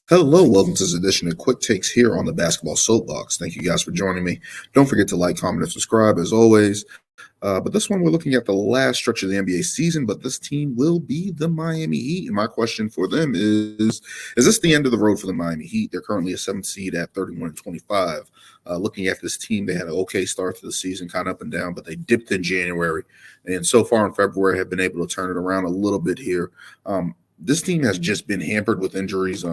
Hello, welcome to this edition of Quick Takes here on the Basketball Soapbox. Thank you guys for joining me. Don't forget to like, comment, and subscribe as always. But this one, we're looking at the last stretch of the NBA season, but this team will be the Miami Heat. And my question for them is this the end of the road for the Miami Heat? They're currently a 7th seed at 31-25. Looking at this team, they had an okay start to the season, kind of up and down, but they dipped in January. And so far in February, have been able to turn it around a little bit here. This team has just been hampered with injuries.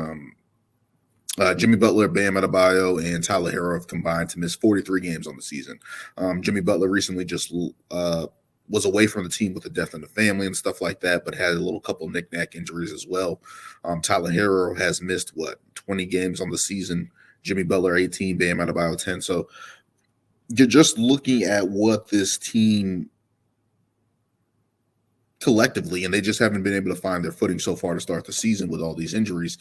Jimmy Butler, Bam Adebayo, and Tyler Herro have combined to miss 43 games on the season. Jimmy Butler recently just was away from the team with a death in the family and stuff like that, but had a little couple of knick-knack injuries as well. Tyler Herro has missed, 20 games on the season. Jimmy Butler, 18, Bam Adebayo, 10. So you're just looking at what this team collectively, and they just haven't been able to find their footing so far to start the season with all these injuries.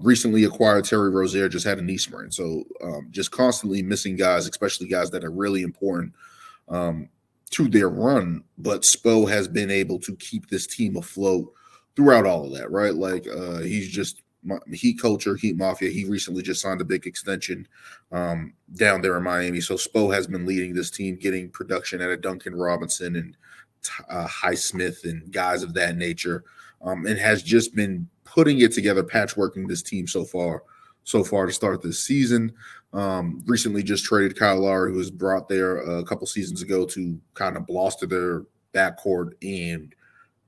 Recently acquired Terry Rozier just had a knee sprain, so just constantly missing guys, especially guys that are really important to their run. But Spo has been able to keep this team afloat throughout all of that, right? Like he's just Heat culture, Heat Mafia. He recently just signed a big extension down there in Miami, so Spo has been leading this team, getting production out of Duncan Robinson and Highsmith and guys of that nature, and has just been putting it together, patchworking this team so far to start this season. Recently just traded Kyle Lowry, who was brought there a couple seasons ago to kind of bolster their backcourt and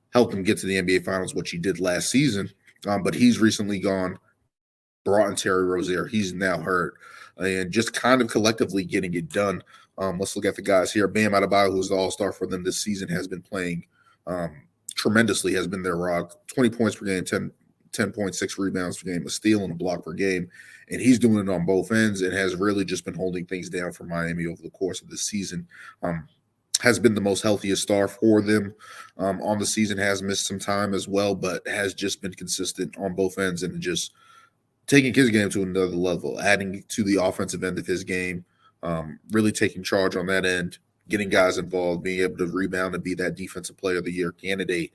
help them get to the NBA Finals, which he did last season. But he's recently gone, brought in Terry Rozier. He's now hurt, and just kind of collectively getting it done. Let's look at the guys here. Bam Adebayo, who's the all-star for them this season, has been playing tremendously, has been their rock. 20 points per game, 10.6 rebounds per game, a steal and a block per game. And he's doing it on both ends and has really just been holding things down for Miami over the course of the season. Has been the most healthiest star for them on the season, has missed some time as well, but has just been consistent on both ends and just taking his game to another level, adding to the offensive end of his game. Really taking charge on that end, getting guys involved, being able to rebound and be that defensive player of the year candidate,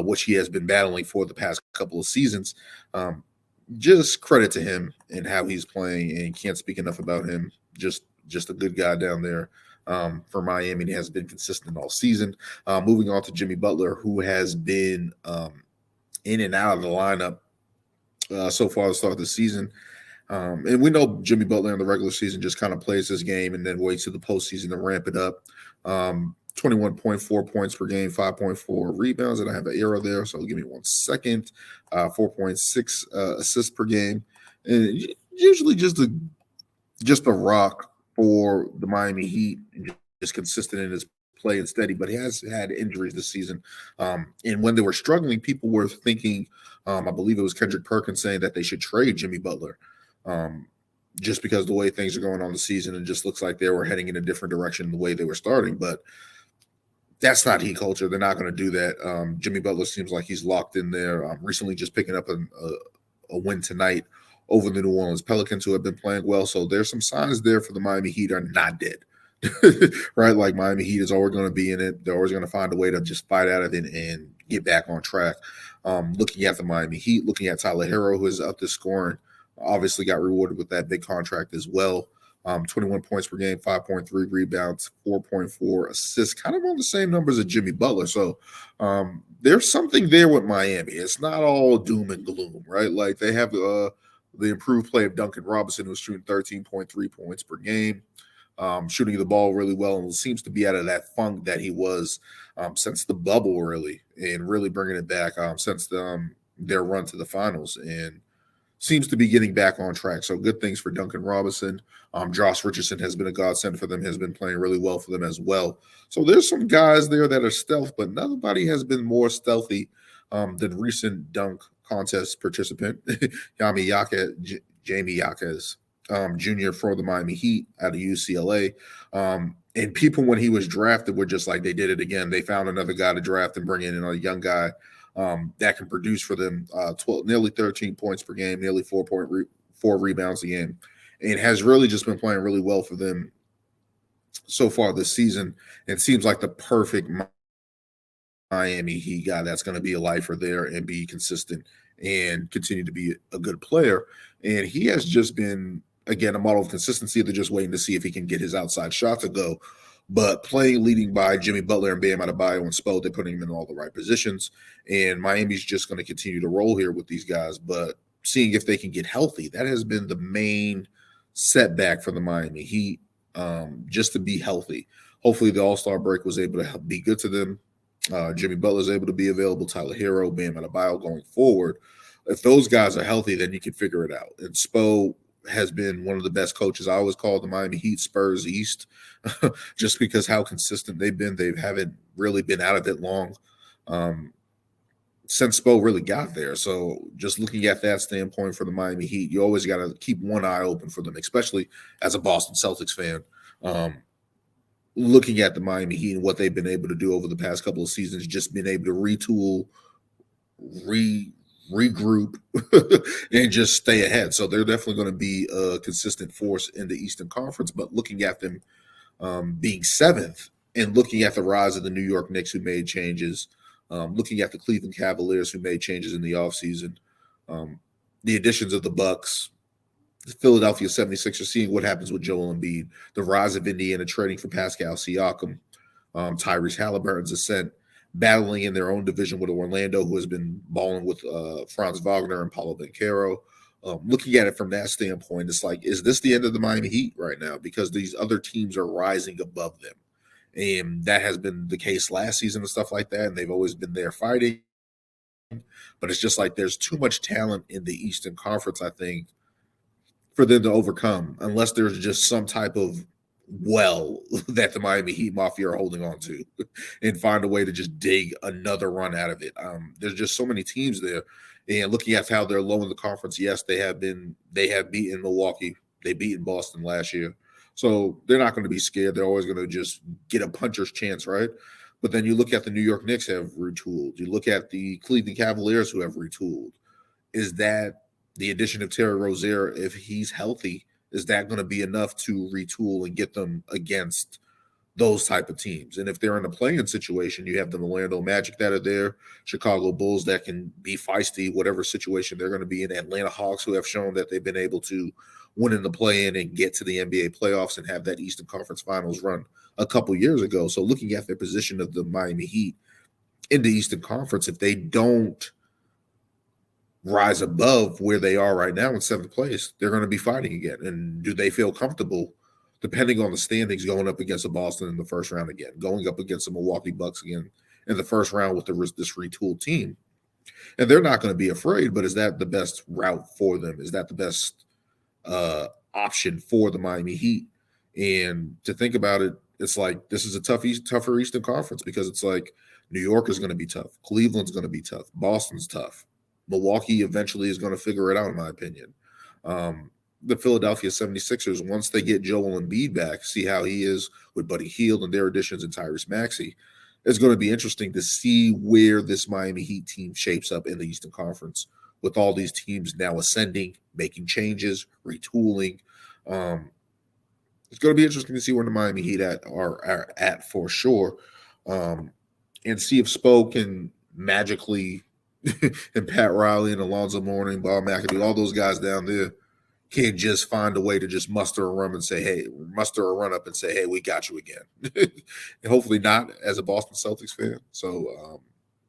which he has been battling for the past couple of seasons. Just credit to him and how he's playing, and can't speak enough about him. Just a good guy down there for Miami, and he has been consistent all season. Moving on to Jimmy Butler, who has been in and out of the lineup so far to start the season. And we know Jimmy Butler in the regular season just kind of plays his game and then waits to the postseason to ramp it up. 21.4 points per game, 5.4 rebounds, and I have an arrow there, so give me 1 second. 4.6 assists per game, and usually just a rock for the Miami Heat, and just consistent in his play and steady. But he has had injuries this season, and when they were struggling, people were thinking, I believe it was Kendrick Perkins saying that they should trade Jimmy Butler. Just because the way things are going on the season, and just looks like they were heading in a different direction than the way they were starting. But that's not Heat culture. They're not going to do that. Jimmy Butler seems like he's locked in there. Recently just picking up a win tonight over the New Orleans Pelicans, who have been playing well. So there's some signs there for the Miami Heat are not dead. Right? Like Miami Heat is always going to be in it. They're always going to find a way to just fight out of it and get back on track. Looking at the Miami Heat, looking at Tyler Herro, who is up to scoring, obviously got rewarded with that big contract as well. 21 points per game, 5.3 rebounds, 4.4 assists, kind of on the same numbers as Jimmy Butler. So there's something there with Miami. It's not all doom and gloom, right? Like they have the improved play of Duncan Robinson, who's shooting 13.3 points per game, shooting the ball really well, and seems to be out of that funk that he was since the bubble, really, and really bringing it back since their run to the finals, and seems to be getting back on track. So good things for Duncan Robinson. Josh Richardson has been a godsend for them, has been playing really well for them as well. So there's some guys there that are stealth, but nobody has been more stealthy than recent dunk contest participant, Jamie Jaquez Jr. for the Miami Heat out of UCLA. And people, when he was drafted, were just like, they did it again. They found another guy to draft and bring in a young guy that can produce for them. 12, nearly 13 points per game, nearly 4.4 rebounds a game, and has really just been playing really well for them so far this season. It seems like the perfect Miami Heat guy that's going to be a lifer there and be consistent and continue to be a good player. And he has just been, again, a model of consistency. They're just waiting to see if he can get his outside shot to go. But playing leading by Jimmy Butler and Bam Adebayo and Spo, they're putting him in all the right positions. And Miami's just going to continue to roll here with these guys. But seeing if they can get healthy, that has been the main setback for the Miami Heat, just to be healthy. Hopefully the All-Star break was able to be good to them. Jimmy Butler is able to be available, Tyler Herro, Bam Adebayo going forward. If those guys are healthy, then you can figure it out. And Spo has been one of the best coaches. I always call the Miami Heat Spurs East, just because how consistent they've been. They haven't really been out of it long since Spo really got there. So just looking at that standpoint for the Miami Heat, you always got to keep one eye open for them, especially as a Boston Celtics fan. Looking at the Miami Heat and what they've been able to do over the past couple of seasons, just been able to retool, regroup, and just stay ahead. So they're definitely going to be a consistent force in the Eastern Conference. But looking at them being seventh and looking at the rise of the New York Knicks who made changes, looking at the Cleveland Cavaliers who made changes in the offseason, the additions of the Bucks, the Philadelphia 76ers, seeing what happens with Joel Embiid, the rise of Indiana trading for Pascal Siakam, Tyrese Halliburton's ascent, battling in their own division with Orlando, who has been balling with Franz Wagner and Paulo Banchero. Looking at it from that standpoint, it's like, is this the end of the Miami Heat right now? Because these other teams are rising above them. And that has been the case last season and stuff like that, and they've always been there fighting. But it's just like there's too much talent in the Eastern Conference, I think, for them to overcome, unless there's just some type of well that the Miami Heat Mafia are holding on to and find a way to just dig another run out of it. There's just so many teams there. And looking at how they're low in the conference, yes, they have beaten Milwaukee. They beaten Boston last year. So they're not going to be scared. They're always going to just get a puncher's chance, right? But then you look at the New York Knicks have retooled. You look at the Cleveland Cavaliers who have retooled. Is that the addition of Terry Rozier, if he's healthy, is that going to be enough to retool and get them against those type of teams? And if they're in a play-in situation, you have the Orlando Magic that are there, Chicago Bulls that can be feisty, whatever situation they're going to be in, Atlanta Hawks who have shown that they've been able to win in the play-in and get to the NBA playoffs and have that Eastern Conference Finals run a couple years ago. So looking at their position of the Miami Heat in the Eastern Conference, if they don't rise above where they are right now in seventh place, they're going to be fighting again. And do they feel comfortable, depending on the standings, going up against a Boston in the first round again, going up against the Milwaukee Bucks again in the first round with this retooled team? And they're not going to be afraid, but is that the best route for them? Is that the best option for the Miami Heat? And to think about it, it's like this is a tougher Eastern Conference, because it's like New York is going to be tough. Cleveland's going to be tough. Boston's tough. Milwaukee eventually is going to figure it out, in my opinion. The Philadelphia 76ers, once they get Joel Embiid back, see how he is with Buddy Hield and their additions and Tyrese Maxey, it's going to be interesting to see where this Miami Heat team shapes up in the Eastern Conference with all these teams now ascending, making changes, retooling. It's going to be interesting to see where the Miami Heat are at for sure, and see if Spo can magically and Pat Riley and Alonzo Mourning, Bob McAdoo, all those guys down there can't just find a way to just muster a run up and say, hey, we got you again. And hopefully not, as a Boston Celtics fan. So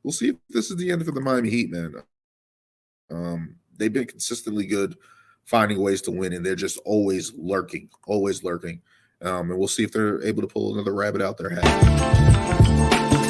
we'll see if this is the end of the Miami Heat, man. They've been consistently good, finding ways to win, and they're just always lurking. And we'll see if they're able to pull another rabbit out their hat.